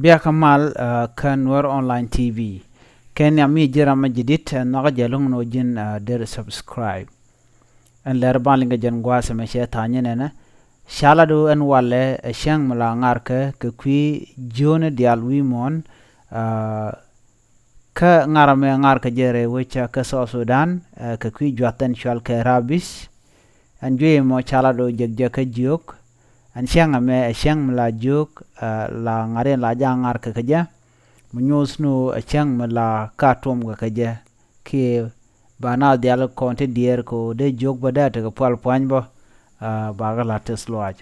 بيا كمال كان ور اونلاين تي في كان يعمي جرا مجديد نغجا لون نوجين دير سبسكرايب ان لربان لنجا جن غواس مشي تاني ننا شالا دو ان والله شان ملا نارك كوي جون ديال ويمون ka ngarame ngar ka jere wecha ka so Sudan ka kwi jwatan shal ka rabis an jwe mo chala do jegja ka jiok an shang me shang la jiok la ngare la ja ngar ka kaja munyos no shang la ka tom ka kaja ki bana dial konte dier ko de jiok bada ta ka pal pan bo ba ga la tesloj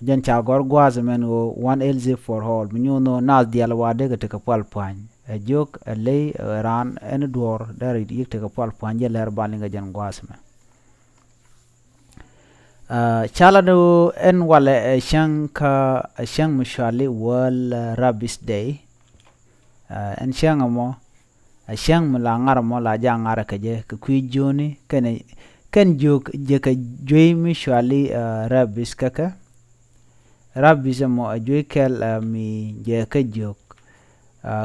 jan cha gor gwaz men o 1LZ for all munyo na dial wade ka ta pal pan jok lay ran en dor dar yik te pal panje ler balinga jan gwasme chala do en wala shang mushali wal rabbis day en shang mo shang mala ngar mo la ja ngar ka je ku joni ken jok je ka joy mushali rabbis kaka rabbis mo joy kel mi je ka jok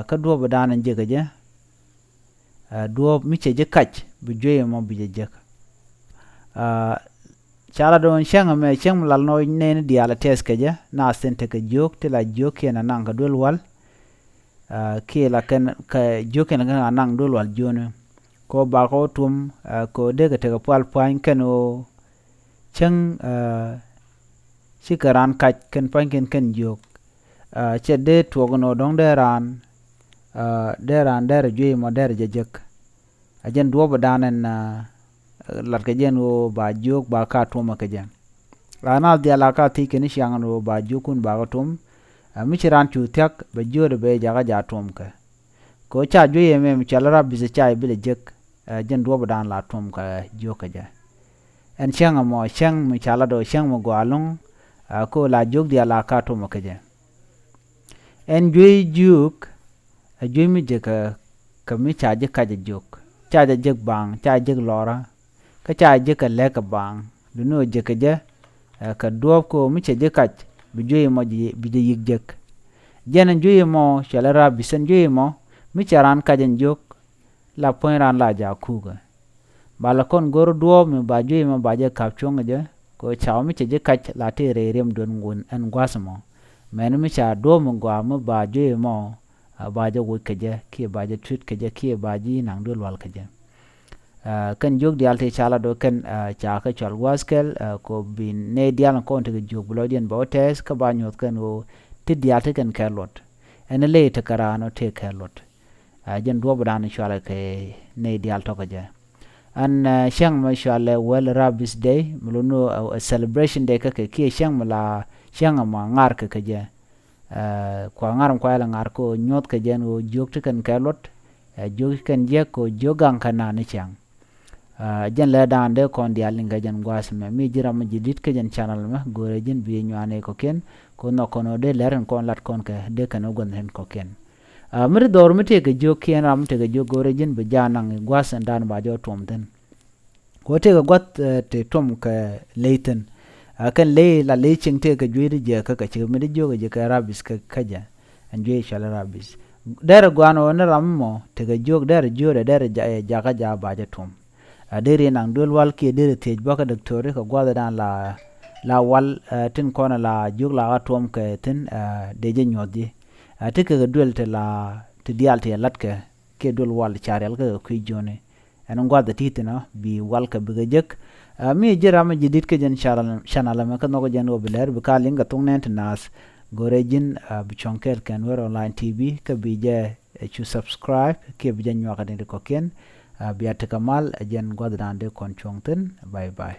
ka duo badana jega je duo miche je kach bu joye mo bi je chala don shanga me chang lal no ne diala tes ka je na sente ka jok te la jok yana nang ka dol wal ke la kan ka jok yana nang dol wal jone ko ba ko tum ko de ka te ka pal pan kano chang shikaran kach kan pan ken jok che de tuogono dong deran der jwe mo der jejek ajen duo badanen lat ke jen o ba jok ba ka tuma ke jen rana dia la ka ti ken shang no ba jukun ba ga tum mi chiran chu tek ba jode be jaga ja tum ke ko cha jwe me mi chala rabbi se cha bile jek jen duo badan la tum ka joka ja en shang mo shang mi chala do shang mo gwalung ko la jok dia la ka tuma ke jen en jwe juk a jwe mi je ka mi cha je ka je juk cha je bang cha je lora ka cha je ka le ka bang du no je ka je ka do ko mi che je ka bi jwe mo bi je yik jek jenen jwe mo shalara bisen jwe mo mi charan ka je juk la point ran la ja ku ga bala kon gor do mi ba jwe mo ba je ka chung je ko cha mi che je ka la te re rem don ngun en gwasmo men mi cha do mo gwa mo ba jwe mo ba je wo keje ki ba je tweet keje ki ba ji nang dol wal keje kan jog dial te chala do kan cha ka chal waskel ko bin ne dial ko te jog blodien ba tes ka ba nyot kan o ti dial te kan kelot en le te karano te kelot jen do badan chala ke ne dial to keje an shang ma shala well rabbis day muluno a celebration day ka ke ki shang mala shang ma ngar ka keje kwa ngaram kwa la ngar ko nyot ka jen o jok te kan kelot jok kan je ko jogang kana ne chang jen la dande kon dial linga jen gwas me mi jira ma jidit ka jen channel ma gore jen bi nyane ko ken ko no kono de leren kon lat kon ka de kan ogon hen ko ken mir dor mi te ka jok ken ram te ka jok gore jen be janang gwas ndan ba jo tom den ko te ka got te tom ka leiten kan le la le ching te ka jwe je ka chi mi de joga je ka rabis ka kaja anje shala rabis der gwano na rammo te ka jog der jore der ja ka ja ba je tum dere nang dol wal ke dere tej ba ka doctor ka gwada dan la wal tin kona la jog la tum ka tin de je nyodi te ka dol te la te dial te lat ka ke dol wal charel ka ku jone en gwada titina bi wal ka bi jek mi jira ma jidit ke jen shanala ma kano jen o biler bi ka linga tung nent nas gore jin bi chonker kan wer online tv ka bi je chu subscribe ke bi jen nyaka de ko ken bi atakamal jen godrande kon chongten bye bye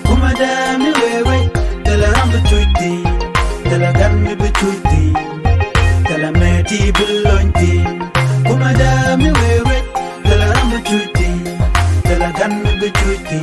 kuma da mi wewe dala rambu chuti dala gan mi bi chuti Meti bulonti kuma da mi wewe dala rambu chuti dala gan mi chuti